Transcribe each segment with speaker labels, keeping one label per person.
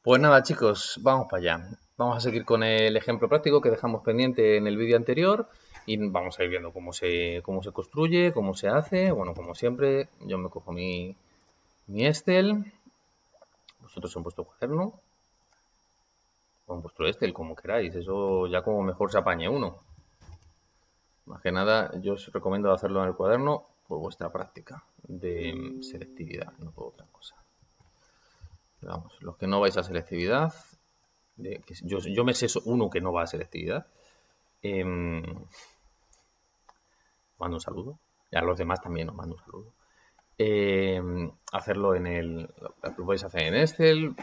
Speaker 1: Pues nada, chicos, vamos para allá. Vamos a seguir con el ejemplo práctico que dejamos pendiente en el vídeo anterior y vamos a ir viendo cómo se construye, cómo se hace. Bueno, como siempre, yo me cojo mi Excel, vosotros en vuestro cuaderno o en vuestro Excel, como queráis. Eso ya como mejor se apañe uno. Más que nada, yo os recomiendo hacerlo en el cuaderno por vuestra práctica de selectividad, no por otra cosa. Vamos, los que no vais a selectividad, yo me sé uno que no va a selectividad. Mando un saludo. Y a los demás también os mando un saludo. Hacerlo lo podéis hacer en Excel,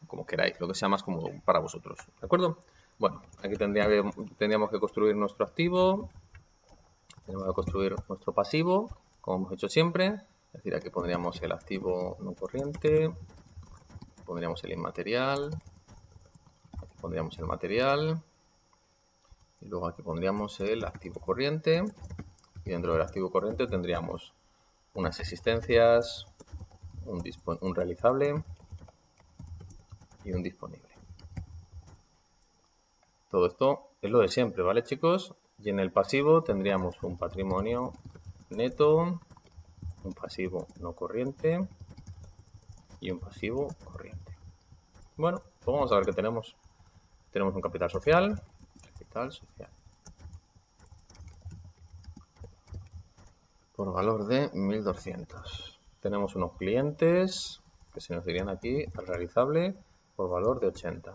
Speaker 1: como queráis, lo que sea más cómodo para vosotros. ¿De acuerdo? Bueno, aquí tendríamos que construir nuestro activo. Tenemos que construir nuestro pasivo, como hemos hecho siempre. Es decir, aquí pondríamos el activo no corriente. Pondríamos el inmaterial. Aquí pondríamos el material. Y luego aquí pondríamos el activo corriente. Y dentro del activo corriente tendríamos unas existencias, un realizable y un disponible. Todo esto es lo de siempre, ¿vale, chicos? Y en el pasivo tendríamos un patrimonio neto, un pasivo no corriente y un pasivo corriente. Bueno, pues vamos a ver qué tenemos. Tenemos un capital social. Por valor de 1200. Tenemos unos clientes que se nos irían aquí al realizable por valor de 80.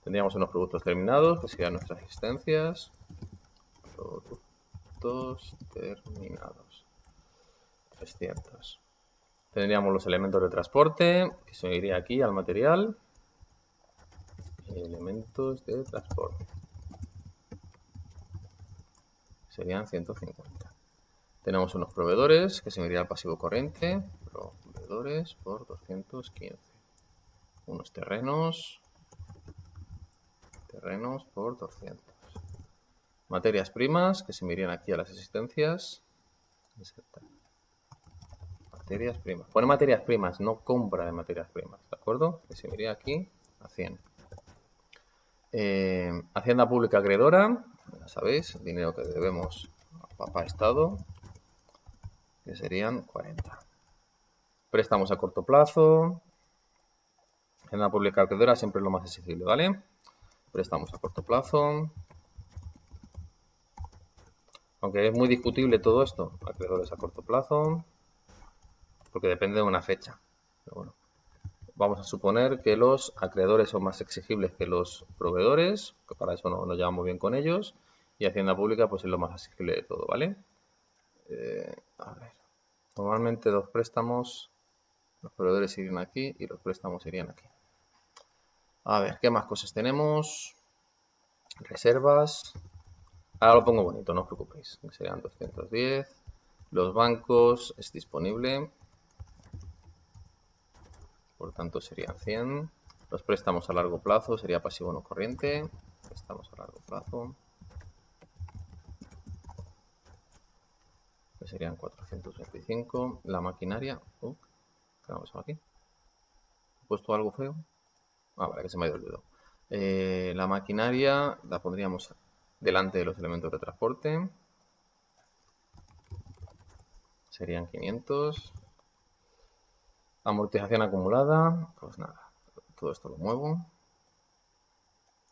Speaker 1: Tendríamos unos productos terminados que serían nuestras existencias. Productos terminados. 300. Tendríamos los elementos de transporte que se iría aquí al material. Elementos de transporte. Serían 150. Tenemos unos proveedores que se iría al pasivo corriente. Proveedores por 215. Unos terrenos por 200. Materias primas que se me irían aquí a las existencias. Materias primas. Pone materias primas, no compra de materias primas, ¿de acuerdo? Que se me iría aquí a 100. Hacienda pública acreedora, ya sabéis, dinero que debemos a papá Estado, que serían 40. Préstamos a corto plazo. Hacienda pública acreedora siempre es lo más exigible, ¿vale? Préstamos a corto plazo. Aunque es muy discutible todo esto, acreedores a corto plazo, porque depende de una fecha. Pero bueno, vamos a suponer que los acreedores son más exigibles que los proveedores, que para eso no nos llevamos bien con ellos, y Hacienda Pública pues es lo más exigible de todo, ¿vale? A ver, normalmente los préstamos, los proveedores irían aquí y los préstamos irían aquí. A ver, ¿qué más cosas tenemos? Reservas. Ahora lo pongo bonito, no os preocupéis. Serían 210. Los bancos es disponible. Por tanto serían 100. Los préstamos a largo plazo sería pasivo no corriente. Préstamos a largo plazo. Que serían 425. La maquinaria. ¿Qué ha pasado aquí? ¿He puesto algo feo? Ah, vale, que se me ha ido el dedo. La maquinaria la pondríamos delante de los elementos de transporte. Serían 500. Amortización acumulada. Pues nada, todo esto lo muevo.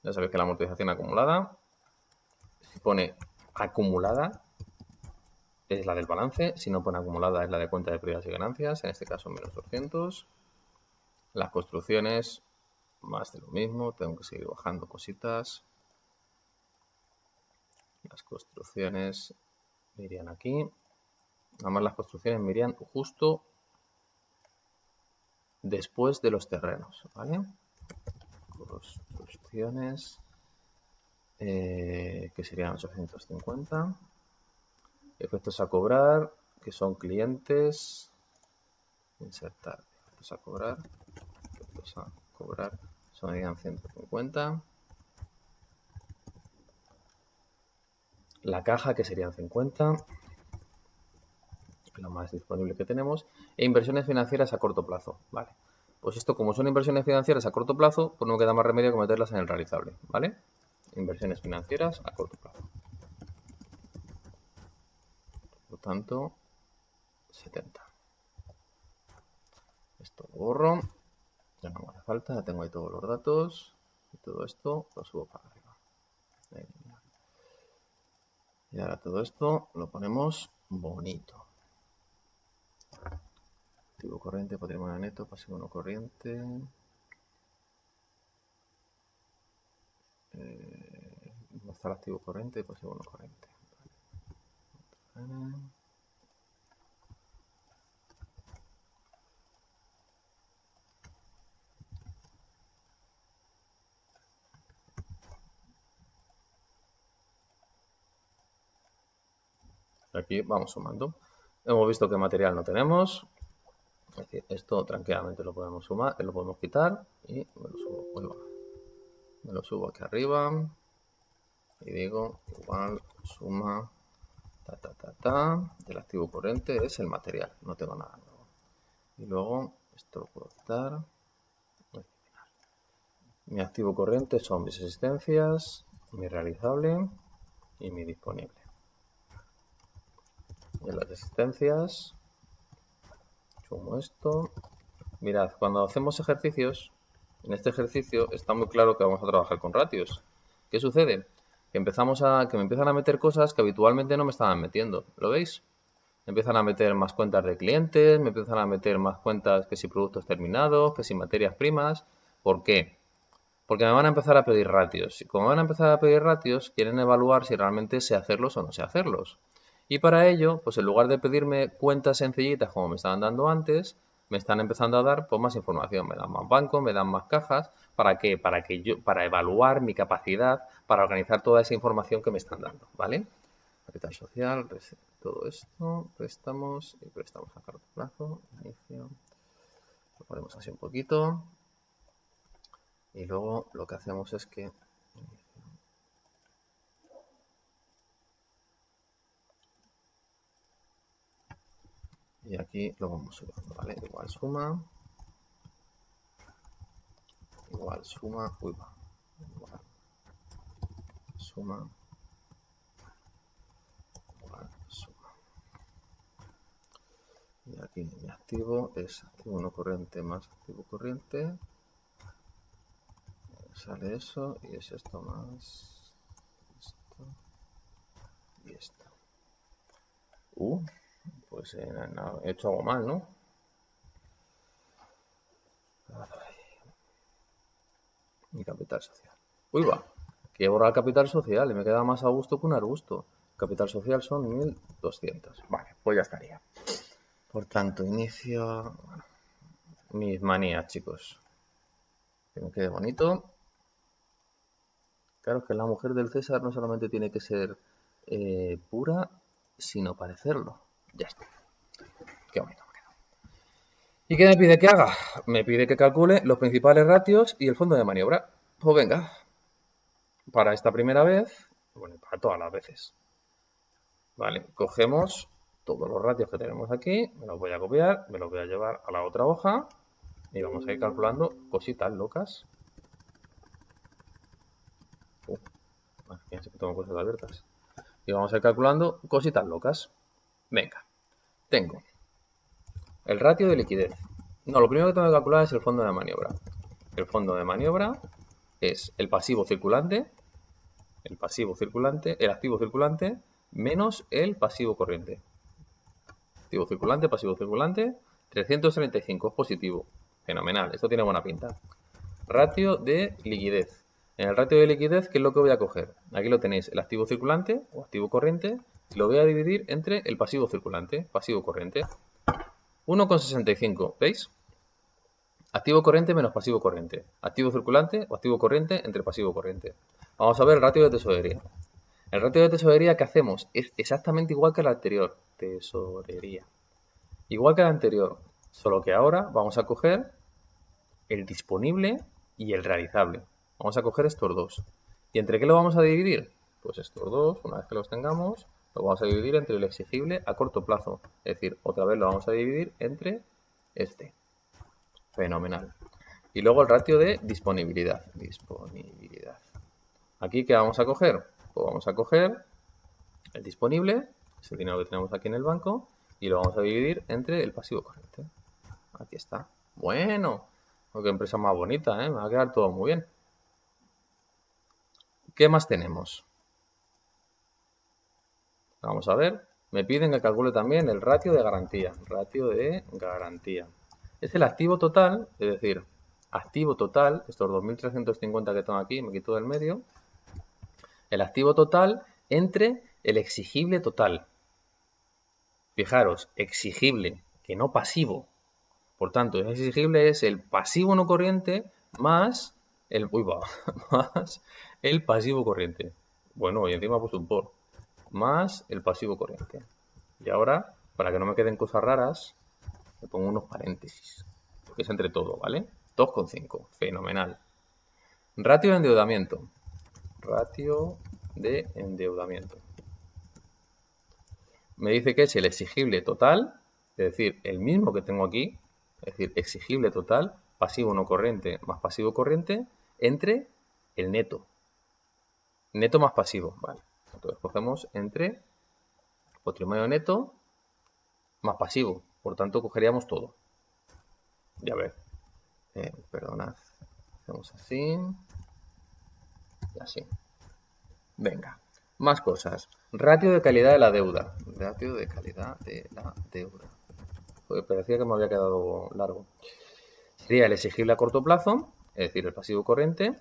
Speaker 1: Ya sabéis que la amortización acumulada, si pone acumulada, es la del balance. Si no pone acumulada, es la de cuenta de pérdidas y ganancias. En este caso, menos 200. Las construcciones, más de lo mismo. Tengo que seguir bajando cositas. Las construcciones me irían aquí. Además, las construcciones me irían justo después de los terrenos, ¿vale? Construcciones, que serían 850. Efectos a cobrar, que son clientes. Insertar. Efectos a cobrar. Efectos a cobrar. Serían 150. La caja, que serían 50. Lo más disponible que tenemos. E inversiones financieras a corto plazo. Vale. Pues esto, como son inversiones financieras a corto plazo, pues no queda más remedio que meterlas en el realizable, ¿vale? Inversiones financieras a corto plazo. Por lo tanto, 70. Esto lo borro. Ya no me hace falta, ya tengo ahí todos los datos. Y todo esto lo subo para arriba. Y ahora todo esto lo ponemos bonito. Activo corriente, patrimonio neto, pasivo no corriente. ¿Dónde está el activo corriente y pasivo no corriente? Aquí vamos sumando. Hemos visto que material no tenemos. Es decir, esto tranquilamente lo podemos sumar, lo podemos quitar y me lo subo. Bueno, me lo subo aquí arriba y digo igual suma del activo corriente es el material, no tengo nada nuevo. Y luego esto lo puedo quitar. Mi activo corriente son mis existencias, mi realizable y mi disponible. Y en las existencias sumo esto. Mirad, cuando hacemos ejercicios, en este ejercicio está muy claro que vamos a trabajar con ratios. ¿Qué sucede? Que me empiezan a meter cosas que habitualmente no me estaban metiendo. ¿Lo veis? Me empiezan a meter más cuentas de clientes, me empiezan a meter más cuentas que si productos terminados, que si materias primas. ¿Por qué? Porque me van a empezar a pedir ratios. Y como me van a empezar a pedir ratios, quieren evaluar si realmente sé hacerlos o no sé hacerlos. Y para ello, pues en lugar de pedirme cuentas sencillitas como me estaban dando antes, me están empezando a dar pues, más información. Me dan más bancos, me dan más cajas. ¿Para qué? Para evaluar mi capacidad para organizar toda esa información que me están dando, ¿vale? Capital social, todo esto, préstamos y préstamos a corto plazo, inicio. Lo ponemos así un poquito. Y luego lo que hacemos es que y aquí lo vamos subiendo, ¿vale? Igual suma, igual, igual suma, igual suma. Y aquí mi activo es activo no corriente más activo corriente. Sale eso y es esto más esto y esto. Pues he hecho algo mal, ¿no? Mi capital social. Va, que he borrado el capital social y me queda más a gusto que un arbusto. Capital social son 1200. Vale, pues ya estaría. Por tanto, inicio mis manías, chicos. Que me quede bonito. Claro que la mujer del César no solamente tiene que ser pura, sino parecerlo. Ya está. Qué bonito me queda. ¿Y qué me pide que haga? Me pide que calcule los principales ratios y el fondo de maniobra. Pues venga, para esta primera vez, bueno, para todas las veces. Vale, cogemos todos los ratios que tenemos aquí, me los voy a copiar, me los voy a llevar a la otra hoja y vamos a ir calculando cositas locas. Fíjense que tengo cosas abiertas. Y vamos a ir calculando cositas locas. Venga, tengo el ratio de liquidez. No, lo primero que tengo que calcular es el fondo de maniobra. El fondo de maniobra es el pasivo circulante, el activo circulante menos el pasivo corriente. Activo circulante, 335 es positivo. Fenomenal, esto tiene buena pinta. Ratio de liquidez. En el ratio de liquidez, ¿qué es lo que voy a coger? Aquí lo tenéis, el activo circulante o activo corriente, y lo voy a dividir entre el pasivo circulante, pasivo corriente. 1,65, ¿veis? Activo corriente menos pasivo corriente. Activo circulante o activo corriente entre pasivo corriente. Vamos a ver el ratio de tesorería. El ratio de tesorería que hacemos es exactamente igual que el anterior. Tesorería. Igual que el anterior, solo que ahora vamos a coger el disponible y el realizable. Vamos a coger estos dos. ¿Y entre qué lo vamos a dividir? Pues estos dos, una vez que los tengamos, lo vamos a dividir entre el exigible a corto plazo. Es decir, otra vez lo vamos a dividir entre este. Fenomenal. Y luego el ratio de disponibilidad. Disponibilidad. ¿Aquí qué vamos a coger? Pues vamos a coger el disponible, ese dinero que tenemos aquí en el banco, y lo vamos a dividir entre el pasivo corriente. Aquí está. Bueno, qué empresa más bonita, ¿eh? Me va a quedar todo muy bien. ¿Qué más tenemos? Vamos a ver. Me piden que calcule también el ratio de garantía. Ratio de garantía. Es el activo total, es decir, activo total, estos 2.350 que tengo aquí, me quito del medio, el activo total entre el exigible total. Fijaros, exigible, que no pasivo. Por tanto, el exigible es el pasivo no corriente más el, más el pasivo corriente. Bueno, y encima he puesto un por. Más el pasivo corriente. Y ahora, para que no me queden cosas raras, le pongo unos paréntesis. Porque es entre todo, ¿vale? 2,5. Fenomenal. Ratio de endeudamiento. Ratio de endeudamiento. Me dice que es el exigible total, es decir, el mismo que tengo aquí, es decir, exigible total, pasivo no corriente más pasivo corriente, entre el neto. Neto más pasivo, vale. Entonces cogemos entre patrimonio neto más pasivo. Por tanto, cogeríamos todo. Y a ver, perdonad, hacemos así y así. Venga, más cosas. Ratio de calidad de la deuda. Ratio de calidad de la deuda. Pues parecía que me había quedado largo. Sería el exigible a corto plazo, es decir, el pasivo corriente,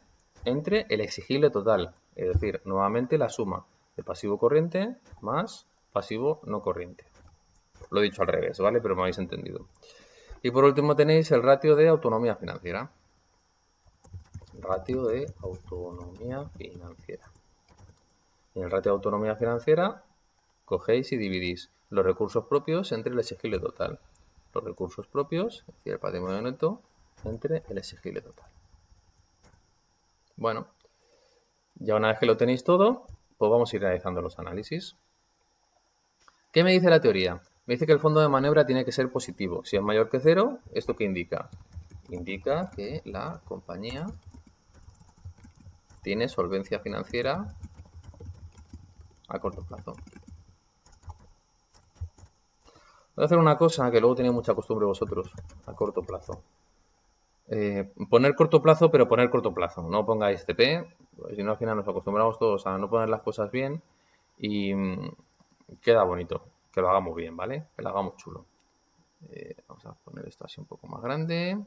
Speaker 1: entre el exigible total, es decir, nuevamente la suma de pasivo corriente más pasivo no corriente. Lo he dicho al revés, ¿vale? Pero me habéis entendido. Y por último tenéis el ratio de autonomía financiera. Ratio de autonomía financiera. En el ratio de autonomía financiera cogéis y dividís los recursos propios entre el exigible total. Los recursos propios, es decir, el patrimonio neto, entre el exigible total. Bueno, ya una vez que lo tenéis todo, pues vamos a ir realizando los análisis. ¿Qué me dice la teoría? Me dice que el fondo de maniobra tiene que ser positivo. Si es mayor que 0, ¿esto qué indica? Indica que la compañía tiene solvencia financiera a corto plazo. Voy a hacer una cosa que luego tenéis mucha costumbre vosotros, a corto plazo. Poner corto plazo, pero poner corto plazo. No pongáis CP, pues si no al final nos acostumbramos todos a no poner las cosas bien y queda bonito, que lo hagamos bien, ¿vale? Que lo hagamos chulo. Vamos a poner esto así un poco más grande.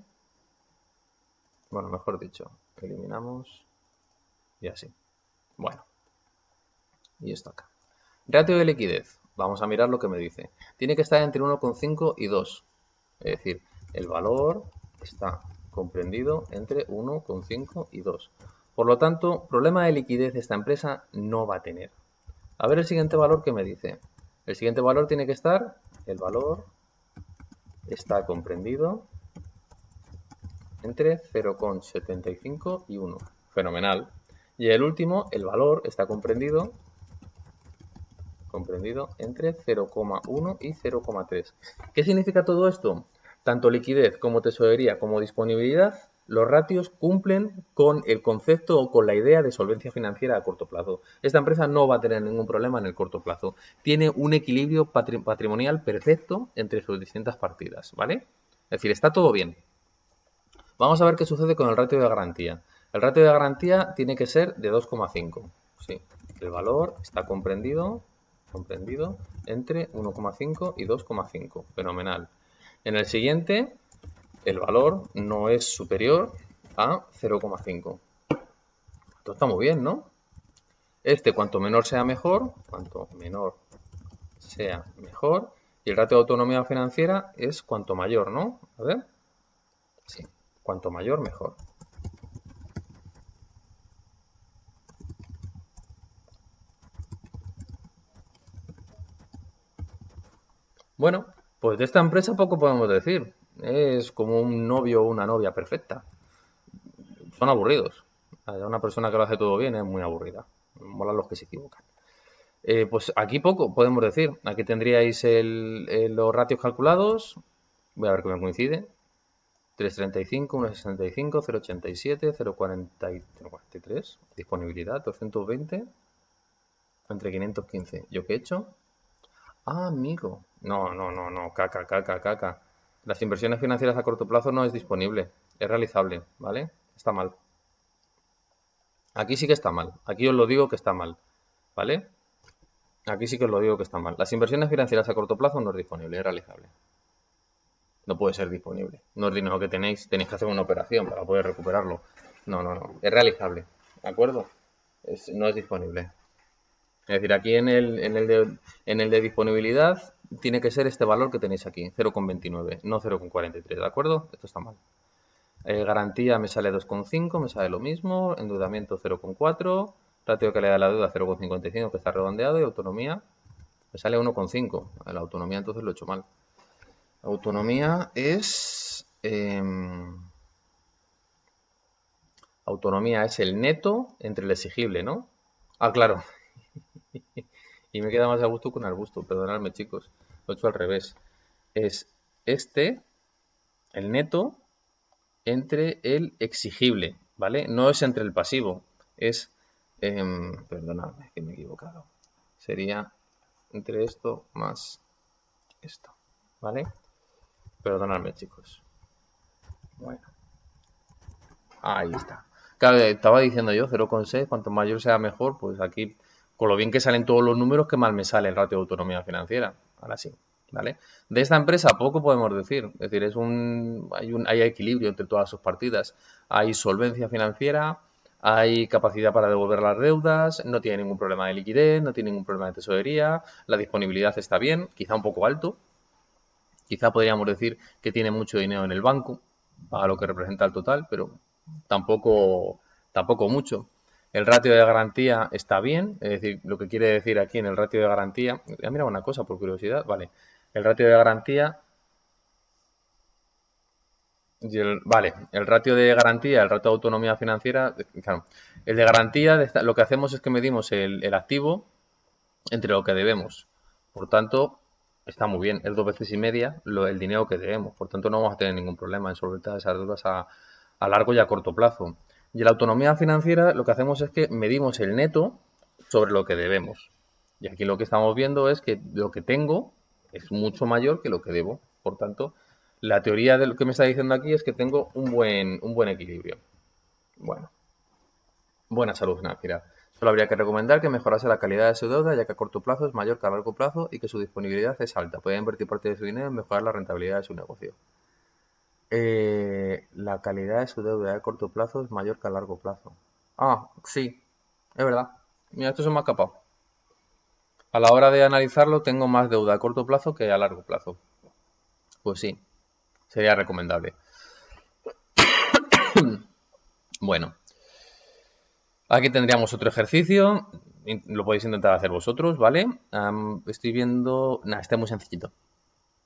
Speaker 1: Bueno, mejor dicho, eliminamos y así. Bueno, y esto acá. Ratio de liquidez. Vamos a mirar lo que me dice. Tiene que estar entre 1,5 y 2. Es decir, el valor está comprendido entre 1,5 y 2. Por lo tanto, problema de liquidez esta empresa no va a tener. A ver el siguiente valor que me dice. El siguiente valor tiene que estar, el valor está comprendido entre 0,75 y 1. Fenomenal. Y el último, el valor está comprendido entre 0,1 y 0,3. ¿Qué significa todo esto? Tanto liquidez como tesorería como disponibilidad, los ratios cumplen con el concepto o con la idea de solvencia financiera a corto plazo. Esta empresa no va a tener ningún problema en el corto plazo. Tiene un equilibrio patrimonial perfecto entre sus distintas partidas, ¿vale? Es decir, está todo bien. Vamos a ver qué sucede con el ratio de garantía. El ratio de garantía tiene que ser de 2,5. Sí, el valor está comprendido entre 1,5 y 2,5. Fenomenal. En el siguiente, el valor no es superior a 0,5. Esto está muy bien, ¿no? Este, cuanto menor sea mejor, y el ratio de autonomía financiera es cuanto mayor, ¿no? A ver. Sí, cuanto mayor, mejor. Bueno, pues de esta empresa poco podemos decir. Es como un novio o una novia perfecta. Son aburridos. Una persona que lo hace todo bien es muy aburrida. Molan los que se equivocan. Pues aquí poco podemos decir. Aquí tendríais los ratios calculados. Voy a ver que me coincide. 335, 1,65, 0,87, 0,43. Disponibilidad, 220. Entre 515. ¿Yo qué he hecho? Ah, amigo. No, no, no, no. Caca. Las inversiones financieras a corto plazo no es disponible. Es realizable, ¿vale? Está mal. Aquí sí que está mal. Aquí os lo digo que está mal, ¿vale? Aquí sí que os lo digo que está mal. Las inversiones financieras a corto plazo no es disponible, es realizable. No puede ser disponible. No es dinero que tenéis que hacer una operación para poder recuperarlo. No. Es realizable, ¿de acuerdo? No es disponible. Es decir, aquí en el de disponibilidad tiene que ser este valor que tenéis aquí, 0,29, no 0,43, ¿de acuerdo? Esto está mal. Garantía me sale 2,5, me sale lo mismo. Endeudamiento 0,4. Ratio de calidad de la deuda 0,55, que está redondeado. Y autonomía me sale 1,5. La autonomía entonces lo he hecho mal. Autonomía es... autonomía es el neto entre el exigible, ¿no? Ah, claro. Y me queda más a gusto con arbusto. Perdonadme, chicos. Lo he hecho al revés. Es este, el neto, entre el exigible, ¿vale? No es entre el pasivo, es, perdonadme que me he equivocado, sería entre esto más esto, ¿vale? Perdonadme, chicos. Bueno, ahí está. Claro, estaba diciendo yo 0,6, cuanto mayor sea mejor, pues aquí, con lo bien que salen todos los números, que mal me sale el ratio de autonomía financiera. Ahora sí, ¿vale? De esta empresa poco podemos decir, es decir, hay equilibrio entre todas sus partidas, hay solvencia financiera, hay capacidad para devolver las deudas, no tiene ningún problema de liquidez, no tiene ningún problema de tesorería, la disponibilidad está bien, quizá un poco alto, quizá podríamos decir que tiene mucho dinero en el banco, para lo que representa el total, pero tampoco mucho. El ratio de garantía está bien, es decir, lo que quiere decir aquí en el ratio de garantía, he mirado una cosa por curiosidad, vale, el ratio de garantía, el ratio de garantía, el ratio de autonomía financiera, claro, el de garantía, lo que hacemos es que medimos el activo entre lo que debemos, por tanto, está muy bien, es 2,5 veces el dinero que debemos, por tanto no vamos a tener ningún problema en solventar esas deudas a largo y a corto plazo. Y en la autonomía financiera lo que hacemos es que medimos el neto sobre lo que debemos. Y aquí lo que estamos viendo es que lo que tengo es mucho mayor que lo que debo. Por tanto, la teoría de lo que me está diciendo aquí es que tengo un buen equilibrio. Bueno, buena salud financiera. Solo habría que recomendar que mejorase la calidad de su deuda, ya que a corto plazo es mayor que a largo plazo y que su disponibilidad es alta. Puede invertir parte de su dinero en mejorar la rentabilidad de su negocio. La calidad de su deuda a corto plazo es mayor que a largo plazo. Ah, sí, es verdad. Mira, esto se me ha escapado. A la hora de analizarlo, tengo más deuda a corto plazo que a largo plazo. Pues sí, sería recomendable. Bueno, aquí tendríamos otro ejercicio. Lo podéis intentar hacer vosotros, ¿vale? Estoy viendo... Nah, este es muy sencillito.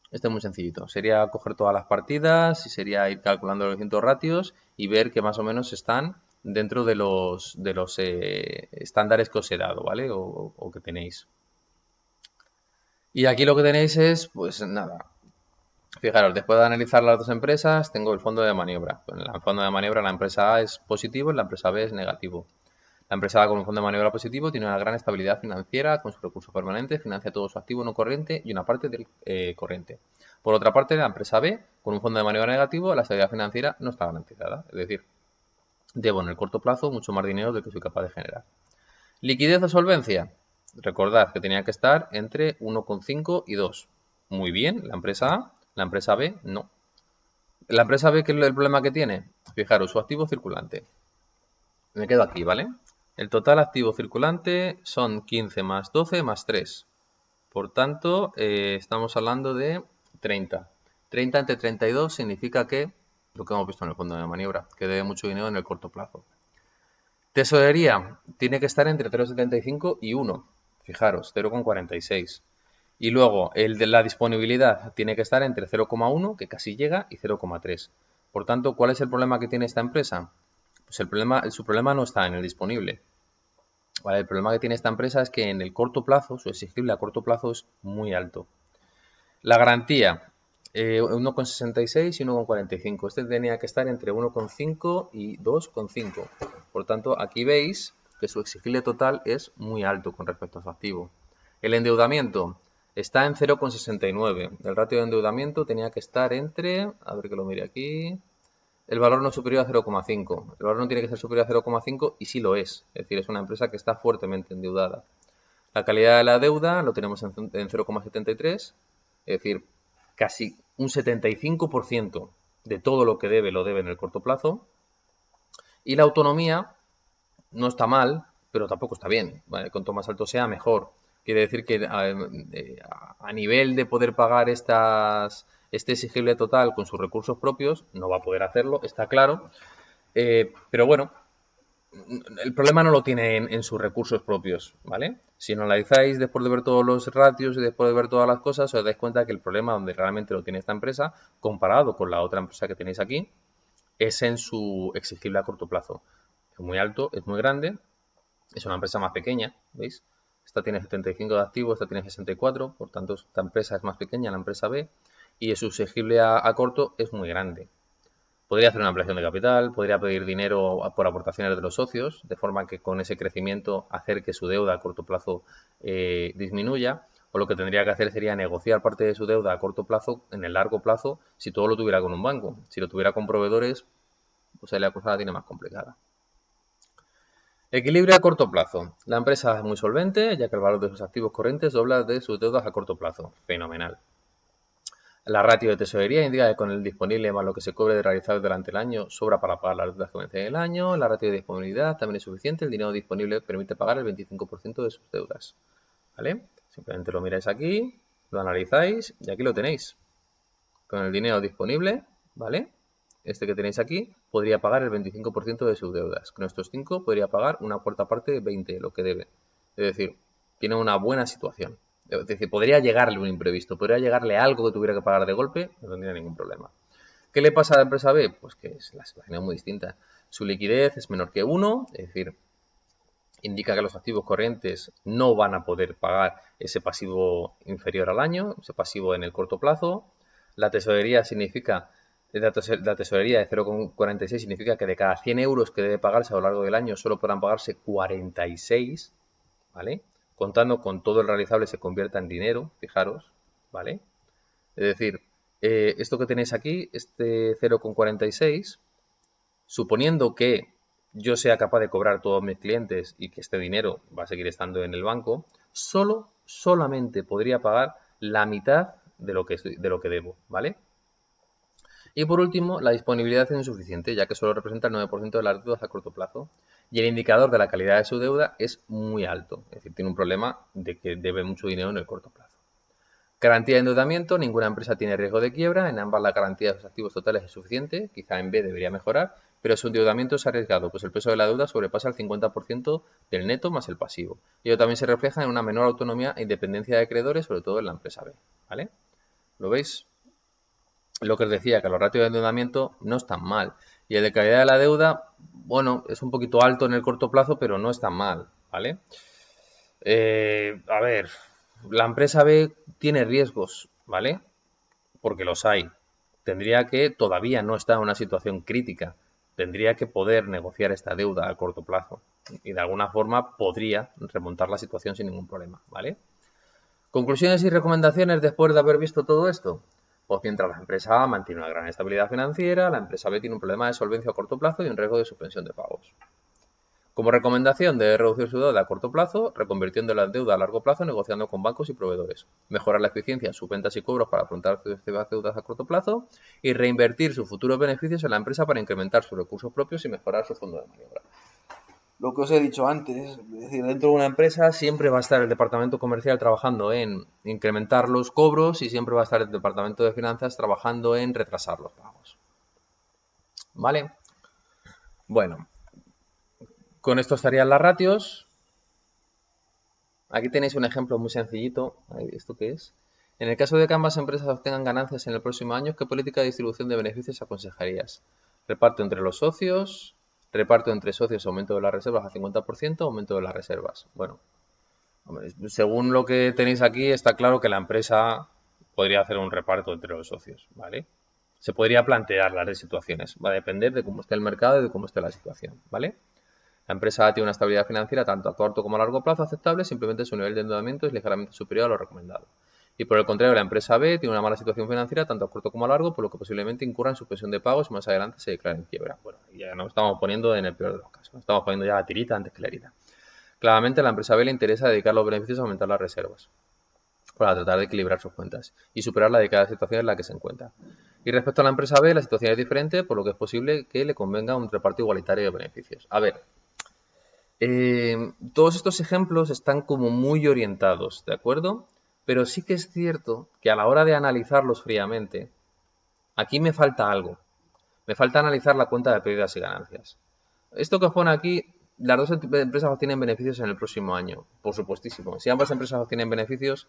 Speaker 1: Este es muy sencillito. Sería coger todas las partidas y sería ir calculando los distintos ratios y ver que más o menos están dentro de los estándares que os he dado, ¿vale? O que tenéis. Y aquí lo que tenéis es, pues nada. Fijaros, después de analizar las dos empresas, tengo el fondo de maniobra. En el fondo de maniobra la empresa A es positivo y la empresa B es negativo. La empresa A con un fondo de maniobra positivo tiene una gran estabilidad financiera con su recurso permanente, financia todo su activo no corriente y una parte del corriente. Por otra parte, la empresa B, con un fondo de maniobra negativo, la estabilidad financiera no está garantizada. Es decir, debo en el corto plazo mucho más dinero del que soy capaz de generar. Liquidez o solvencia. Recordad que tenía que estar entre 1,5 y 2. Muy bien, la empresa A. La empresa B, no. La empresa B, ¿qué es el problema que tiene? Fijaros, su activo circulante. Me quedo aquí, ¿vale? El total activo circulante son 15 más 12 más 3. Por tanto, estamos hablando de 30. 30 entre 32 significa que, lo que hemos visto en el fondo de maniobra, que debe mucho dinero en el corto plazo. Tesorería tiene que estar entre 0,75 y 1. Fijaros, 0,46. Y luego, el de la disponibilidad tiene que estar entre 0,1, que casi llega, y 0,3. Por tanto, ¿cuál es el problema que tiene esta empresa? Pues su problema no está en el disponible. Vale, el problema que tiene esta empresa es que en el corto plazo, su exigible a corto plazo es muy alto. La garantía 1,66 y 1,45. Este tenía que estar entre 1,5 y 2,5. Por tanto, aquí veis que su exigible total es muy alto con respecto a su activo. El endeudamiento está en 0,69. El ratio de endeudamiento tenía que estar entre, a ver que lo mire aquí, el valor no superior a 0,5. El valor no tiene que ser superior a 0,5 y sí lo es. Es decir, es una empresa que está fuertemente endeudada. La calidad de la deuda lo tenemos en 0,73, es decir, casi un 75% de todo lo que debe lo debe en el corto plazo. Y la autonomía no está mal, pero tampoco está bien. ¿Vale? Cuanto más alto sea, mejor. Quiere decir que a nivel de poder pagar este exigible total con sus recursos propios, no va a poder hacerlo, está claro. Pero bueno, el problema no lo tiene en sus recursos propios, ¿vale? Si analizáis después de ver todos los ratios y después de ver todas las cosas, os dais cuenta que el problema donde realmente lo tiene esta empresa, comparado con la otra empresa que tenéis aquí, es en su exigible a corto plazo. Es muy alto, es muy grande, es una empresa más pequeña, ¿veis? Esta tiene 75 de activos, esta tiene 64, por tanto esta empresa es más pequeña, la empresa B, y su exigible a corto es muy grande. Podría hacer una ampliación de capital, podría pedir dinero por aportaciones de los socios, de forma que con ese crecimiento hacer que su deuda a corto plazo disminuya, o lo que tendría que hacer sería negociar parte de su deuda a corto plazo en el largo plazo si todo lo tuviera con un banco. Si lo tuviera con proveedores, pues ahí la cosa la tiene más complicada. Equilibrio a corto plazo. La empresa es muy solvente, ya que el valor de sus activos corrientes dobla de sus deudas a corto plazo. Fenomenal. La ratio de tesorería indica que con el disponible más lo que se cobre de realizar durante el año sobra para pagar las deudas que vencen en el año. La ratio de disponibilidad también es suficiente. El dinero disponible permite pagar el 25% de sus deudas. ¿Vale? Simplemente lo miráis aquí, lo analizáis y aquí lo tenéis. Con el dinero disponible, ¿vale? Este que tenéis aquí podría pagar el 25% de sus deudas. Con estos 5 podría pagar una cuarta parte de 20, lo que debe. Es decir, tiene una buena situación. Es decir, podría llegarle un imprevisto, podría llegarle algo que tuviera que pagar de golpe, no tendría ningún problema. ¿Qué le pasa a la empresa B? Pues que la situación es muy distinta. Su liquidez es menor que 1, es decir, indica que los activos corrientes no van a poder pagar ese pasivo inferior al año, ese pasivo en el corto plazo. La tesorería significa, la tesorería de 0,46 significa que de cada 100 euros que debe pagarse a lo largo del año solo podrán pagarse 46, ¿vale? Contando con todo el realizable se convierta en dinero, fijaros, ¿vale? Es decir, esto que tenéis aquí, este 0,46, suponiendo que yo sea capaz de cobrar a todos mis clientes y que este dinero va a seguir estando en el banco, solamente podría pagar la mitad de lo que debo, ¿vale? Y por último, la disponibilidad es insuficiente, ya que solo representa el 9% de las deudas a corto plazo. Y el indicador de la calidad de su deuda es muy alto, es decir, tiene un problema de que debe mucho dinero en el corto plazo. Garantía de endeudamiento, ninguna empresa tiene riesgo de quiebra, en ambas la garantía de sus activos totales es suficiente, quizá en B debería mejorar, pero su endeudamiento es arriesgado, pues el peso de la deuda sobrepasa el 50% del neto más el pasivo. Ello también se refleja en una menor autonomía e independencia de acreedores, sobre todo en la empresa B, ¿vale? ¿Lo veis? Lo que os decía, que los ratios de endeudamiento no están mal. Y el de calidad de la deuda, bueno, es un poquito alto en el corto plazo, pero no está mal, ¿vale? A ver, la empresa B tiene riesgos, ¿vale? Porque los hay. Tendría que, todavía no está en una situación crítica, tendría que poder negociar esta deuda a corto plazo y de alguna forma podría remontar la situación sin ningún problema, ¿vale? Conclusiones y recomendaciones después de haber visto todo esto. Pues mientras la empresa A mantiene una gran estabilidad financiera, la empresa B tiene un problema de solvencia a corto plazo y un riesgo de suspensión de pagos. Como recomendación, debe reducir su deuda a corto plazo, reconvirtiendo la deuda a largo plazo negociando con bancos y proveedores. Mejorar la eficiencia en sus ventas y cobros para afrontar excesivas deudas a corto plazo y reinvertir sus futuros beneficios en la empresa para incrementar sus recursos propios y mejorar su fondo de maniobra. Lo que os he dicho antes, es decir, dentro de una empresa siempre va a estar el departamento comercial trabajando en incrementar los cobros y siempre va a estar el departamento de finanzas trabajando en retrasar los pagos. ¿Vale? Bueno, con esto estarían las ratios. Aquí tenéis un ejemplo muy sencillito. ¿Esto qué es? En el caso de que ambas empresas obtengan ganancias en el próximo año, ¿qué política de distribución de beneficios aconsejarías? Reparto entre los socios, reparto entre socios, aumento de las reservas a 50%, aumento de las reservas. Bueno, según lo que tenéis aquí, está claro que la empresa podría hacer un reparto entre los socios, ¿vale? Se podría plantear las situaciones, va a depender de cómo esté el mercado y de cómo esté la situación, ¿vale? La empresa A tiene una estabilidad financiera tanto a corto como a largo plazo aceptable, simplemente su nivel de endeudamiento es ligeramente superior a lo recomendado. Y por el contrario, la empresa B tiene una mala situación financiera tanto a corto como a largo, por lo que posiblemente incurra en suspensión de pagos y más adelante se declare en quiebra. Bueno, ya nos estamos poniendo en el peor de los casos, nos estamos poniendo ya la tirita antes que la herida. Claramente a la empresa B le interesa dedicar los beneficios a aumentar las reservas para tratar de equilibrar sus cuentas y superar la de cada situación en la que se encuentra. Y respecto a la empresa B, la situación es diferente, por lo que es posible que le convenga un reparto igualitario de beneficios. A ver, todos estos ejemplos están como muy orientados, ¿de acuerdo? Pero sí que es cierto que a la hora de analizarlos fríamente, aquí me falta algo. Me falta analizar la cuenta de pérdidas y ganancias. Esto que os pone aquí, las dos empresas obtienen beneficios en el próximo año, por supuestísimo. Si ambas empresas obtienen beneficios,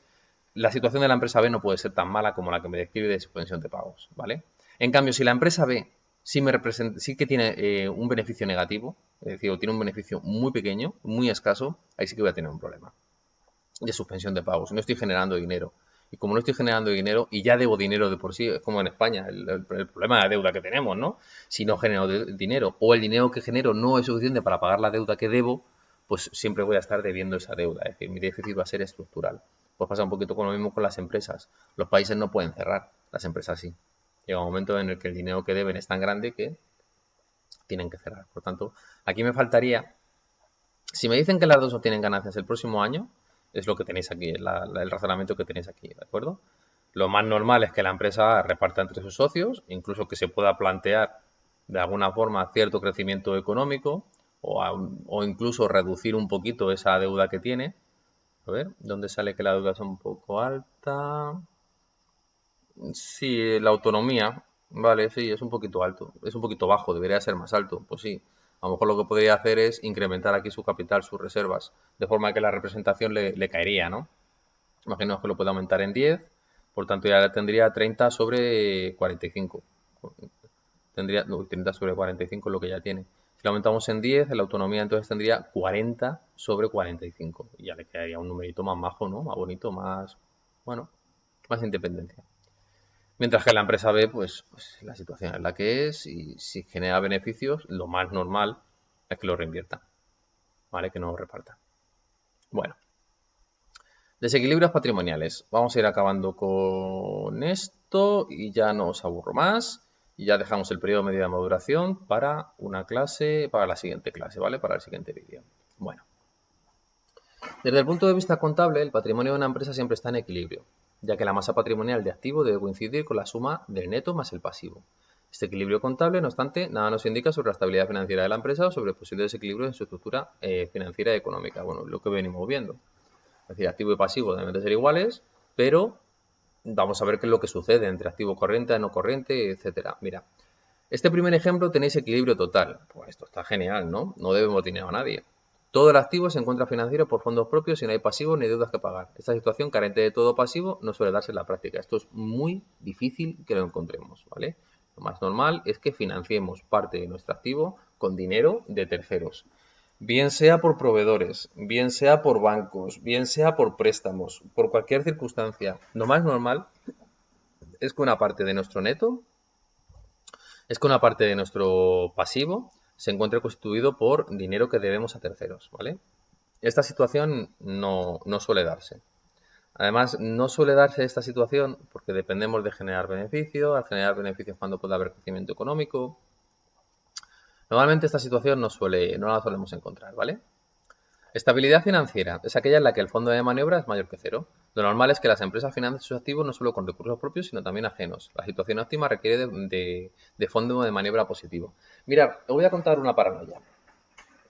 Speaker 1: la situación de la empresa B no puede ser tan mala como la que me describe de suspensión de pagos, ¿vale? En cambio, si la empresa B sí que tiene un beneficio negativo, es decir, o tiene un beneficio muy pequeño, muy escaso, ahí sí que voy a tener un problema de suspensión de pagos. No estoy generando dinero. Y como no estoy generando dinero y ya debo dinero de por sí, es como en España, el problema de la deuda que tenemos, ¿no? Si no genero dinero o el dinero que genero no es suficiente para pagar la deuda que debo, pues siempre voy a estar debiendo esa deuda. Es decir, mi déficit va a ser estructural. Pues pasa un poquito con lo mismo con las empresas. Los países no pueden cerrar, las empresas sí. Llega un momento en el que el dinero que deben es tan grande que tienen que cerrar. Por tanto, aquí me faltaría, si me dicen que las dos obtienen ganancias el próximo año, es lo que tenéis aquí, el razonamiento que tenéis aquí, ¿de acuerdo? Lo más normal es que la empresa reparta entre sus socios, incluso que se pueda plantear de alguna forma cierto crecimiento económico o incluso reducir un poquito esa deuda que tiene. A ver, ¿dónde sale que la deuda es un poco alta? Sí, la autonomía, vale, sí, es un poquito alto, es un poquito bajo, debería ser más alto, pues sí. A lo mejor lo que podría hacer es incrementar aquí su capital, sus reservas, de forma que la representación le caería, ¿no? Imaginaos que lo puede aumentar en 10, por tanto ya tendría 30 sobre 45. Tendría, no, 30 sobre 45 es lo que ya tiene. Si lo aumentamos en 10, la autonomía entonces tendría 40 sobre 45. Y ya le quedaría un numerito más majo, ¿no? Más bonito, más, bueno, más independencia. Mientras que la empresa B, pues la situación es la que es y si genera beneficios, lo más normal es que lo reinvierta, ¿vale? Que no lo reparta. Bueno, desequilibrios patrimoniales. Vamos a ir acabando con esto y ya no os aburro más. Y ya dejamos el periodo medio de maduración para una clase, para la siguiente clase, ¿vale? Para el siguiente vídeo. Bueno, desde el punto de vista contable, el patrimonio de una empresa siempre está en equilibrio, ya que la masa patrimonial de activo debe coincidir con la suma del neto más el pasivo. Este equilibrio contable, no obstante, nada nos indica sobre la estabilidad financiera de la empresa o sobre posibles desequilibrios en su estructura financiera y económica. Bueno, lo que venimos viendo. Es decir, activo y pasivo deben de ser iguales, pero vamos a ver qué es lo que sucede entre activo corriente, no corriente, etcétera. Mira, este primer ejemplo tenéis equilibrio total. Pues esto está genial, ¿no? No debemos dinero a nadie. Todo el activo se encuentra financiero por fondos propios y no hay pasivos ni deudas que pagar. Esta situación carente de todo pasivo no suele darse en la práctica. Esto es muy difícil que lo encontremos, ¿vale? Lo más normal es que financiemos parte de nuestro activo con dinero de terceros. Bien sea por proveedores, bien sea por bancos, bien sea por préstamos, por cualquier circunstancia. Lo más normal es que una parte de nuestro neto, es que una parte de nuestro pasivo se encuentre constituido por dinero que debemos a terceros, ¿vale? Esta situación no suele darse. Además, no suele darse esta situación porque dependemos de generar beneficios, al generar beneficios cuando puede haber crecimiento económico. Normalmente esta situación no la solemos encontrar, ¿vale? Estabilidad financiera es aquella en la que el fondo de maniobra es mayor que cero. Lo normal es que las empresas financien sus activos no solo con recursos propios, sino también ajenos. La situación óptima requiere de fondo de maniobra positivo. Mira, os voy a contar una paranoia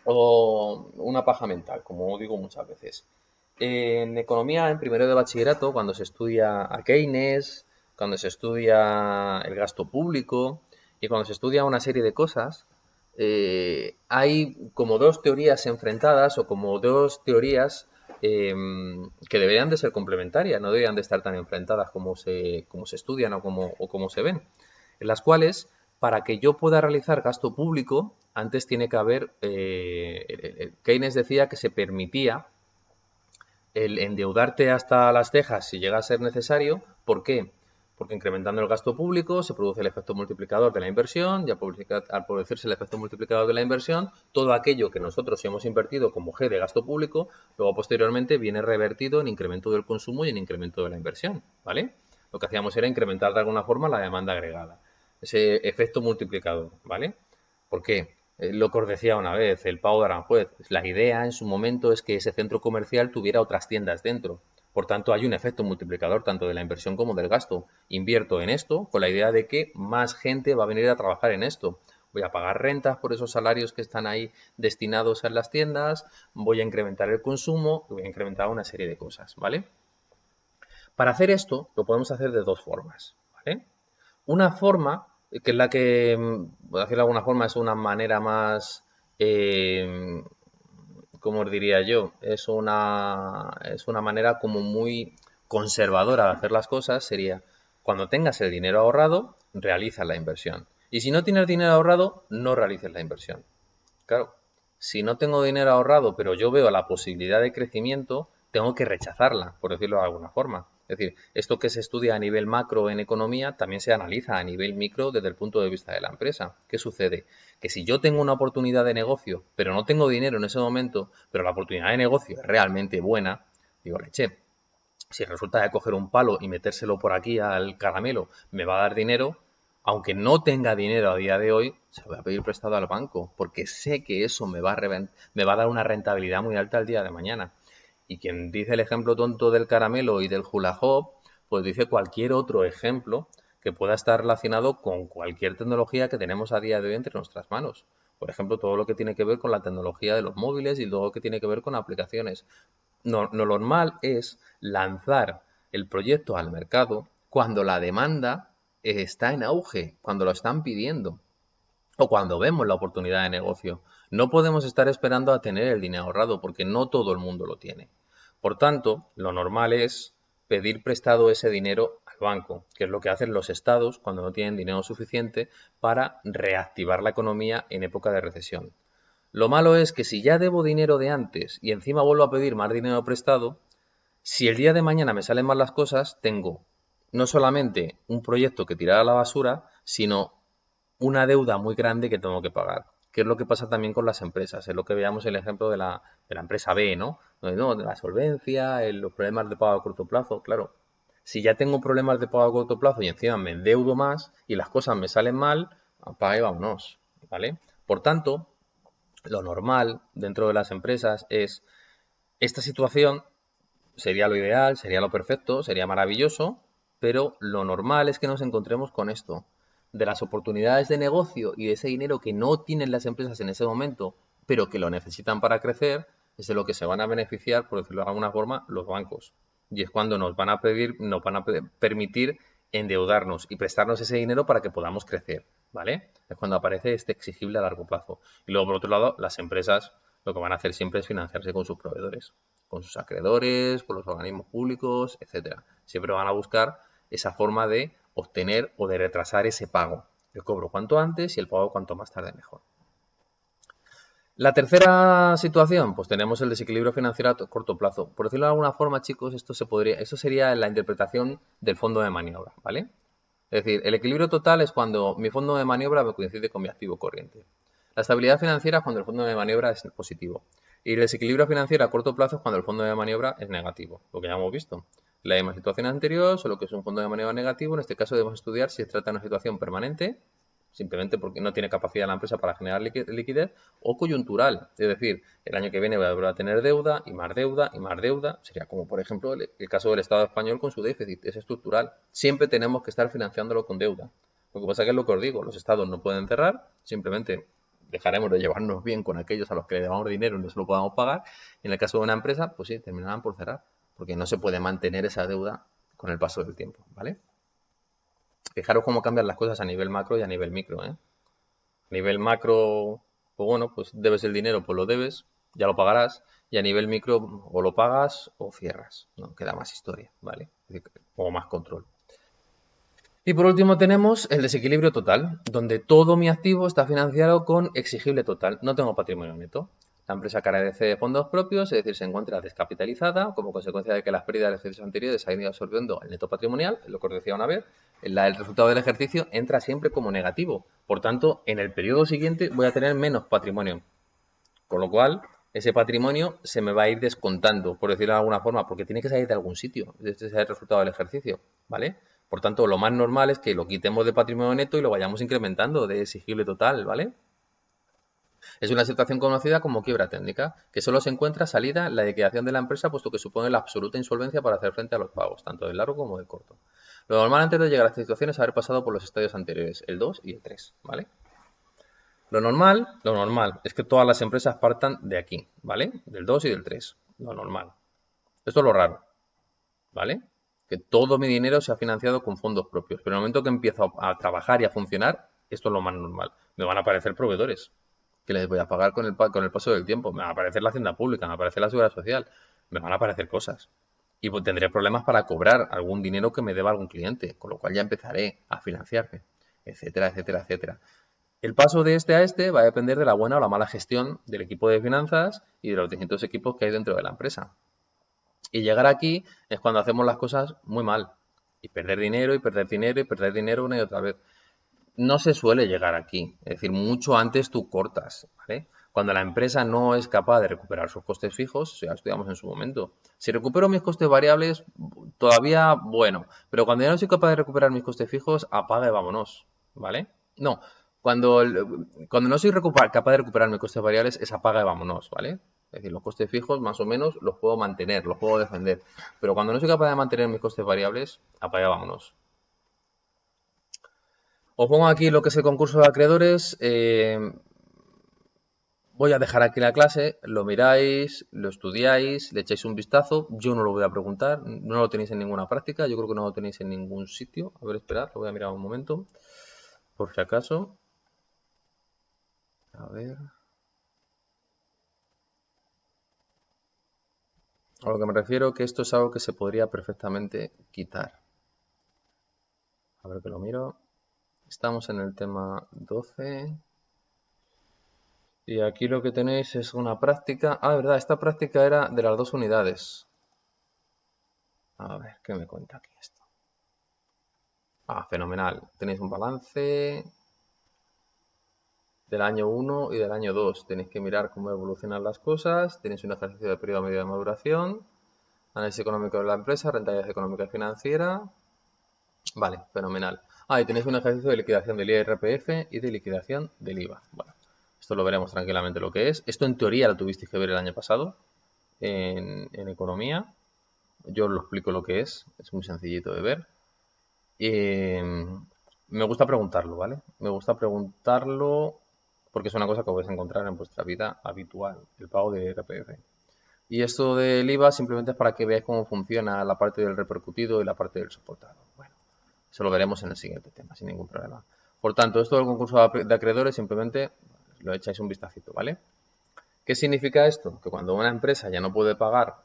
Speaker 1: o una paja mental, como digo muchas veces. En economía, en primero de bachillerato, cuando se estudia a Keynes, cuando se estudia el gasto público y cuando se estudia una serie de cosas, hay como dos teorías enfrentadas o como dos teorías que deberían de ser complementarias, no deberían de estar tan enfrentadas como se estudian o como se ven, en las cuales para que yo pueda realizar gasto público, antes tiene que haber, Keynes decía que se permitía el endeudarte hasta las cejas si llega a ser necesario. ¿Por qué? Porque incrementando el gasto público se produce el efecto multiplicador de la inversión, y al producirse el efecto multiplicador de la inversión, todo aquello que nosotros hemos invertido como G de gasto público, luego posteriormente viene revertido en incremento del consumo y en incremento de la inversión, ¿vale? Lo que hacíamos era incrementar de alguna forma la demanda agregada. Ese efecto multiplicador, ¿vale? ¿Por qué? Lo que os decía una vez, el pago de Aranjuez. La idea en su momento es que ese centro comercial tuviera otras tiendas dentro. Por tanto, hay un efecto multiplicador tanto de la inversión como del gasto. Invierto en esto con la idea de que más gente va a venir a trabajar en esto. Voy a pagar rentas por esos salarios que están ahí destinados a las tiendas, voy a incrementar el consumo, voy a incrementar una serie de cosas, ¿vale? Para hacer esto lo podemos hacer de dos formas, ¿vale? Una forma, que es la que, por decirlo de alguna forma, es una manera más, ¿cómo os diría yo? Es una manera como muy conservadora de hacer las cosas, sería cuando tengas el dinero ahorrado, realiza la inversión. Y si no tienes dinero ahorrado, no realices la inversión. Claro, si no tengo dinero ahorrado, pero yo veo la posibilidad de crecimiento, tengo que rechazarla, por decirlo de alguna forma. Es decir, esto que se estudia a nivel macro en economía también se analiza a nivel micro desde el punto de vista de la empresa. ¿Qué sucede? Que si yo tengo una oportunidad de negocio, pero no tengo dinero en ese momento, pero la oportunidad de negocio es realmente buena, digo, leche, si resulta de coger un palo y metérselo por aquí al caramelo me va a dar dinero, aunque no tenga dinero a día de hoy, se lo voy a pedir prestado al banco, porque sé que eso me va a dar una rentabilidad muy alta el día de mañana. Y quien dice el ejemplo tonto del caramelo y del hula hoop, pues dice cualquier otro ejemplo que pueda estar relacionado con cualquier tecnología que tenemos a día de hoy entre nuestras manos. Por ejemplo, todo lo que tiene que ver con la tecnología de los móviles y todo lo que tiene que ver con aplicaciones. No, lo normal es lanzar el proyecto al mercado cuando la demanda está en auge, cuando lo están pidiendo o cuando vemos la oportunidad de negocio. No podemos estar esperando a tener el dinero ahorrado porque no todo el mundo lo tiene. Por tanto, lo normal es pedir prestado ese dinero al banco, que es lo que hacen los estados cuando no tienen dinero suficiente para reactivar la economía en época de recesión. Lo malo es que si ya debo dinero de antes y encima vuelvo a pedir más dinero prestado, si el día de mañana me salen mal las cosas, tengo no solamente un proyecto que tirar a la basura, sino una deuda muy grande que tengo que pagar. Que es lo que pasa también con las empresas. Es lo que veamos el ejemplo de la empresa B, ¿no? No, de la solvencia, los problemas de pago a corto plazo. Claro, si ya tengo problemas de pago a corto plazo y encima me endeudo más y las cosas me salen mal, apaga y vámonos, ¿vale? Por tanto, lo normal dentro de las empresas es esta situación sería lo ideal, sería lo perfecto, sería maravilloso, pero lo normal es que nos encontremos con esto, de las oportunidades de negocio y de ese dinero que no tienen las empresas en ese momento, pero que lo necesitan para crecer, es de lo que se van a beneficiar, por decirlo de alguna forma, los bancos. Y es cuando nos van a permitir endeudarnos y prestarnos ese dinero para que podamos crecer, ¿vale? Es cuando aparece este exigible a largo plazo. Y luego, por otro lado, las empresas lo que van a hacer siempre es financiarse con sus proveedores, con sus acreedores, con los organismos públicos, etcétera. Siempre van a buscar esa forma de obtener o de retrasar ese pago. El cobro cuanto antes y el pago cuanto más tarde mejor. La tercera situación, pues tenemos el desequilibrio financiero a corto plazo. Por decirlo de alguna forma, chicos, esto sería la interpretación del fondo de maniobra, ¿vale? Es decir, el equilibrio total es cuando mi fondo de maniobra me coincide con mi activo corriente. La estabilidad financiera es cuando el fondo de maniobra es positivo. Y el desequilibrio financiero a corto plazo es cuando el fondo de maniobra es negativo, lo que ya hemos visto. La misma situación anterior, solo que es un fondo de maniobra negativo. En este caso debemos estudiar si se trata de una situación permanente, simplemente porque no tiene capacidad la empresa para generar liquidez, o coyuntural. Es decir, el año que viene voy a volver a tener deuda y más deuda y más deuda. Sería como, por ejemplo, el caso del Estado español con su déficit. Es estructural. Siempre tenemos que estar financiándolo con deuda. Lo que pasa es que es lo que os digo, los estados no pueden cerrar, simplemente dejaremos de llevarnos bien con aquellos a los que le debamos dinero y no se lo podamos pagar. Y en el caso de una empresa, pues sí, terminarán por cerrar, porque no se puede mantener esa deuda con el paso del tiempo, ¿vale? Fijaros cómo cambian las cosas a nivel macro y a nivel micro, ¿eh? A nivel macro, pues bueno, pues debes el dinero, pues lo debes, ya lo pagarás. Y a nivel micro, o lo pagas o cierras, ¿no? Queda más historia, ¿vale? O más control. Y por último tenemos el desequilibrio total, donde todo mi activo está financiado con exigible total. No tengo patrimonio neto. La empresa carece de fondos propios, es decir, se encuentra descapitalizada como consecuencia de que las pérdidas de ejercicios anteriores han ido absorbiendo el neto patrimonial, lo que os decía una vez. El resultado del ejercicio entra siempre como negativo. Por tanto, en el periodo siguiente voy a tener menos patrimonio. Con lo cual, ese patrimonio se me va a ir descontando, por decirlo de alguna forma, porque tiene que salir de algún sitio. Este es el resultado del ejercicio, ¿vale? Por tanto, lo más normal es que lo quitemos de patrimonio neto y lo vayamos incrementando de exigible total, ¿vale? Es una situación conocida como quiebra técnica, que solo se encuentra salida en la liquidación de la empresa, puesto que supone la absoluta insolvencia para hacer frente a los pagos, tanto de largo como de corto. Lo normal antes de llegar a esta situación es haber pasado por los estadios anteriores, el 2 y el 3, ¿vale? Lo normal es que todas las empresas partan de aquí, ¿vale? Del 2 y del 3, lo normal. Esto es lo raro, ¿vale? Que todo mi dinero se ha financiado con fondos propios, pero en el momento que empiezo a trabajar y a funcionar, esto es lo más normal. Me van a aparecer proveedores que les voy a pagar con el paso del tiempo. Me va a aparecer la hacienda pública, me va a aparecer la seguridad social, me van a aparecer cosas. Y pues tendré problemas para cobrar algún dinero que me deba algún cliente, con lo cual ya empezaré a financiarme, etcétera, etcétera, etcétera. El paso de este a este va a depender de la buena o la mala gestión del equipo de finanzas y de los distintos equipos que hay dentro de la empresa. Y llegar aquí es cuando hacemos las cosas muy mal. Y perder dinero, y perder dinero, y perder dinero una y otra vez. No se suele llegar aquí. Es decir, mucho antes tú cortas, ¿vale? Cuando la empresa no es capaz de recuperar sus costes fijos, ya estudiamos en su momento. Si recupero mis costes variables, todavía bueno. Pero cuando ya no soy capaz de recuperar mis costes fijos, apaga y vámonos, ¿vale? No, cuando no soy capaz de recuperar mis costes variables, es apaga y vámonos, ¿vale? Es decir, los costes fijos más o menos los puedo mantener, los puedo defender. Pero cuando no soy capaz de mantener mis costes variables, apaga y vámonos. Os pongo aquí lo que es el concurso de acreedores. Voy a dejar aquí la clase, lo miráis, lo estudiáis, le echáis un vistazo. Yo no lo voy a preguntar, no lo tenéis en ninguna práctica, yo creo que no lo tenéis en ningún sitio. A ver, esperad, lo voy a mirar un momento, por si acaso. A ver. A lo que me refiero que esto es algo que se podría perfectamente quitar. A ver que lo miro. Estamos en el tema 12. Y aquí lo que tenéis es una práctica. Ah, verdad, esta práctica era de las 2 unidades. A ver, ¿qué me cuenta aquí esto? Ah, fenomenal. Tenéis un balance del año 1 y del año 2. Tenéis que mirar cómo evolucionan las cosas. Tenéis un ejercicio de periodo medio de maduración. Análisis económico de la empresa, rentabilidad económica y financiera. Vale, fenomenal. Ah, y tenéis un ejercicio de liquidación del IRPF y de liquidación del IVA. Bueno, esto lo veremos tranquilamente lo que es. Esto en teoría lo tuvisteis que ver el año pasado en economía. Yo os lo explico lo que es muy sencillito de ver. Me gusta preguntarlo, ¿vale? Me gusta preguntarlo porque es una cosa que vais a encontrar en vuestra vida habitual, el pago de IRPF. Y esto del IVA simplemente es para que veáis cómo funciona la parte del repercutido y la parte del soportado. Bueno, eso lo veremos en el siguiente tema, sin ningún problema. Por tanto, esto del concurso de acreedores simplemente lo echáis un vistacito, ¿vale? ¿Qué significa esto? Que cuando una empresa ya no puede pagar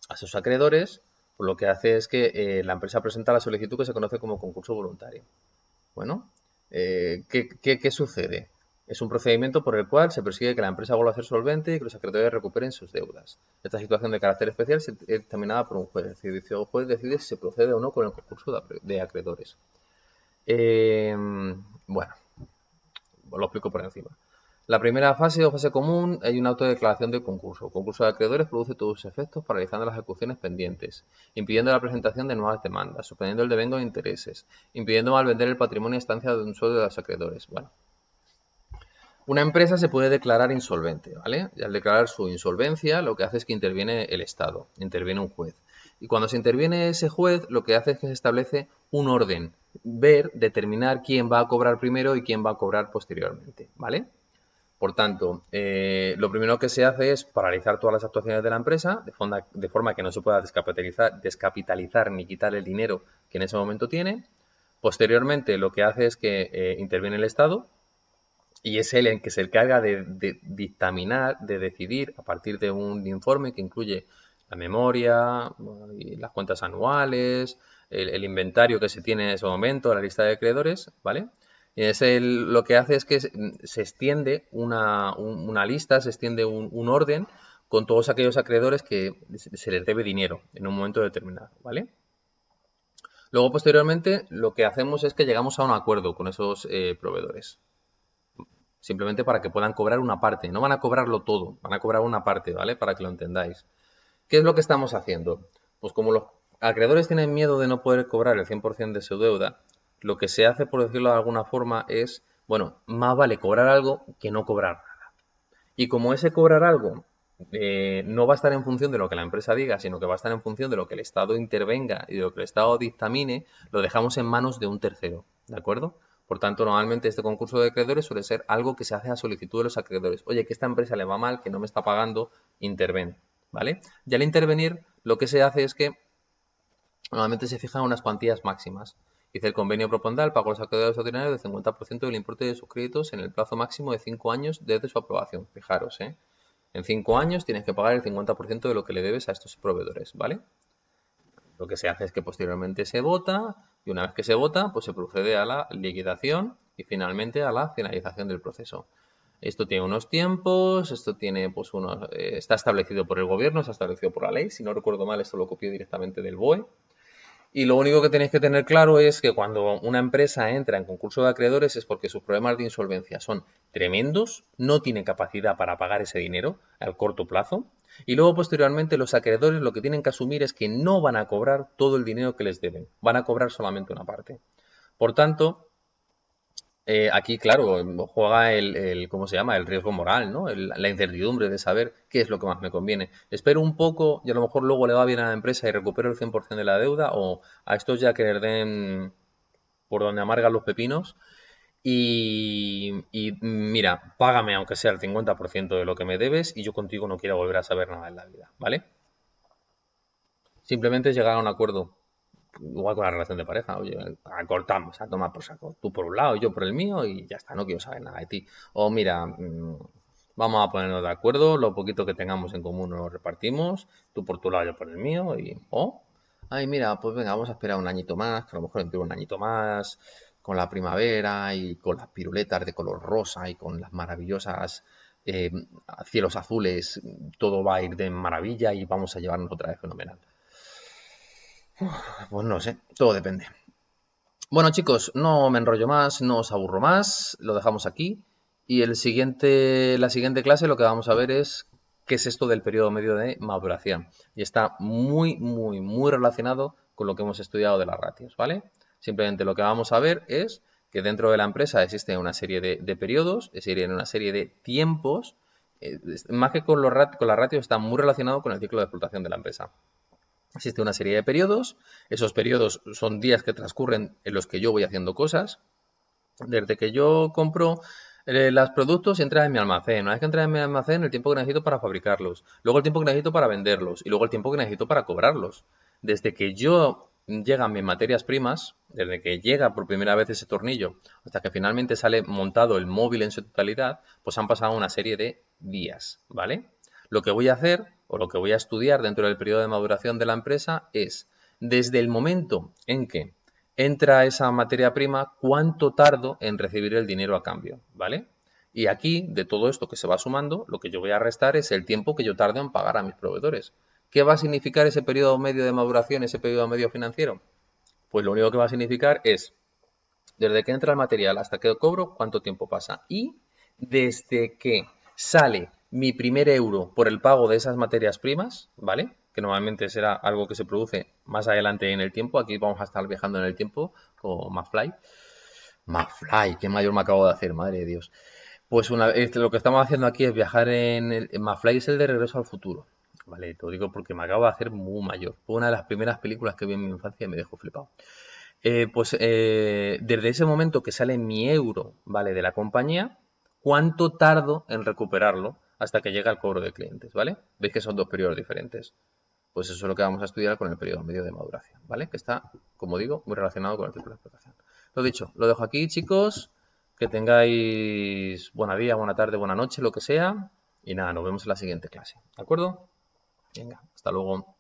Speaker 1: a sus acreedores, pues lo que hace es que la empresa presenta la solicitud que se conoce como concurso voluntario. Bueno, ¿qué sucede? Es un procedimiento por el cual se persigue que la empresa vuelva a ser solvente y que los acreedores recuperen sus deudas. Esta situación de carácter especial es determinada por un juez. Es decir, el juez decide si se procede o no con el concurso de acreedores. Bueno, lo explico por encima. La primera fase o fase común hay una autodeclaración del concurso. El concurso de acreedores produce todos sus efectos paralizando las ejecuciones pendientes, impidiendo la presentación de nuevas demandas, suspendiendo el devengo de intereses, impidiendo malvender el patrimonio a instancia de un sueldo de los acreedores. Bueno, una empresa se puede declarar insolvente, ¿vale? Y al declarar su insolvencia, lo que hace es que interviene el Estado, interviene un juez. Y cuando se interviene ese juez, lo que hace es que se establece un orden, determinar quién va a cobrar primero y quién va a cobrar posteriormente, ¿vale? Por tanto, lo primero que se hace es paralizar todas las actuaciones de la empresa de forma que no se pueda descapitalizar ni quitar el dinero que en ese momento tiene. Posteriormente, lo que hace es que interviene el Estado y es él el que se encarga de dictaminar, de decidir a partir de un informe que incluye la memoria, y las cuentas anuales, el inventario que se tiene en ese momento, la lista de acreedores, ¿vale? Lo que hace es que se extiende una lista, se extiende un orden con todos aquellos acreedores que se les debe dinero en un momento determinado, ¿vale? Luego, posteriormente, lo que hacemos es que llegamos a un acuerdo con esos proveedores. Simplemente para que puedan cobrar una parte. No van a cobrarlo todo, van a cobrar una parte, ¿vale? Para que lo entendáis. ¿Qué es lo que estamos haciendo? Pues como los acreedores tienen miedo de no poder cobrar el 100% de su deuda, lo que se hace, por decirlo de alguna forma, es, bueno, más vale cobrar algo que no cobrar nada. Y como ese cobrar algo no va a estar en función de lo que la empresa diga, sino que va a estar en función de lo que el Estado intervenga y de lo que el Estado dictamine, lo dejamos en manos de un tercero, ¿de acuerdo? Por tanto, normalmente este concurso de acreedores suele ser algo que se hace a solicitud de los acreedores. Oye, que esta empresa le va mal, que no me está pagando, interven, ¿vale? Y al intervenir, lo que se hace es que normalmente se fijan unas cuantías máximas. Dice, el convenio propondrá el pago a los acreedores ordinarios del 50% del importe de sus créditos en el plazo máximo de 5 años desde su aprobación. Fijaros, ¿eh? En 5 años tienes que pagar el 50% de lo que le debes a estos proveedores, ¿vale? Lo que se hace es que posteriormente se vota y una vez que se vota, pues se procede a la liquidación y finalmente a la finalización del proceso. Esto tiene unos tiempos, esto tiene pues está establecido por el gobierno, está establecido por la ley, si no recuerdo mal esto lo copié directamente del BOE. Y lo único que tenéis que tener claro es que cuando una empresa entra en concurso de acreedores es porque sus problemas de insolvencia son tremendos, no tiene capacidad para pagar ese dinero al corto plazo. Y luego posteriormente los acreedores lo que tienen que asumir es que no van a cobrar todo el dinero que les deben, van a cobrar solamente una parte. Por tanto, aquí, claro, juega ¿cómo se llama? El riesgo moral, ¿no? La incertidumbre de saber qué es lo que más me conviene. Espero un poco y a lo mejor luego le va bien a la empresa y recupero el 100% de la deuda, o a estos ya que les den por donde amargan los pepinos y mira, págame aunque sea el 50% de lo que me debes y yo contigo no quiero volver a saber nada en la vida, ¿vale? Simplemente es llegar a un acuerdo. Igual con la relación de pareja, oye, acortamos, a tomar por saco. Tú por un lado, yo por el mío y ya está, no quiero saber nada de ti. O mira, vamos a ponernos de acuerdo, lo poquito que tengamos en común lo repartimos, tú por tu lado, yo por el mío ay, mira, pues venga, vamos a esperar un añito más, que a lo mejor dentro de un añito más, con la primavera y con las piruletas de color rosa y con las maravillosas eh, cielos azules, todo va a ir de maravilla y vamos a llevarnos otra vez fenomenal. Pues no sé, todo depende. Bueno, chicos, no me enrollo más, no os aburro más, lo dejamos aquí. Y la siguiente clase lo que vamos a ver es qué es esto del periodo medio de maduración. Y está muy, muy, muy relacionado con lo que hemos estudiado de las ratios, ¿vale? Simplemente lo que vamos a ver es que dentro de la empresa existe una serie de periodos, es decir, una serie de tiempos, más que con las ratios, está muy relacionado con el ciclo de explotación de la empresa. Existe una serie de periodos, esos periodos son días que transcurren en los que yo voy haciendo cosas, desde que yo compro los productos y entra en mi almacén, una vez que entra en mi almacén el tiempo que necesito para fabricarlos, luego el tiempo que necesito para venderlos y luego el tiempo que necesito para cobrarlos. Desde que yo llegan mis materias primas, desde que llega por primera vez ese tornillo hasta que finalmente sale montado el móvil en su totalidad, pues han pasado una serie de días, ¿vale? Lo que voy a hacer o lo que voy a estudiar dentro del periodo de maduración de la empresa es desde el momento en que entra esa materia prima, cuánto tardo en recibir el dinero a cambio, ¿vale? Y aquí, de todo esto que se va sumando, lo que yo voy a restar es el tiempo que yo tardo en pagar a mis proveedores. ¿Qué va a significar ese periodo medio de maduración, ese periodo medio financiero? Pues lo único que va a significar es, desde que entra el material hasta que cobro, cuánto tiempo pasa. Y desde que sale mi primer euro por el pago de esas materias primas, ¿vale? Que normalmente será algo que se produce más adelante en el tiempo. Aquí vamos a estar viajando en el tiempo con Mafly. Mafly, qué mayor me acabo de hacer, madre de Dios. Pues lo que estamos haciendo aquí es viajar Mafly es el de Regreso al Futuro. Vale, te lo digo porque me acabo de hacer muy mayor. Fue una de las primeras películas que vi en mi infancia y me dejó flipado. Desde ese momento que sale mi euro, ¿vale? De la compañía, ¿cuánto tardo en recuperarlo hasta que llega el cobro de clientes, ¿vale? Veis que son dos periodos diferentes. Pues eso es lo que vamos a estudiar con el periodo medio de maduración, ¿vale? Que está, como digo, muy relacionado con el ciclo de explotación. Lo dicho, lo dejo aquí, chicos. Que tengáis buena día, buena tarde, buena noche, lo que sea. Y nada, nos vemos en la siguiente clase. ¿De acuerdo? Venga, hasta luego.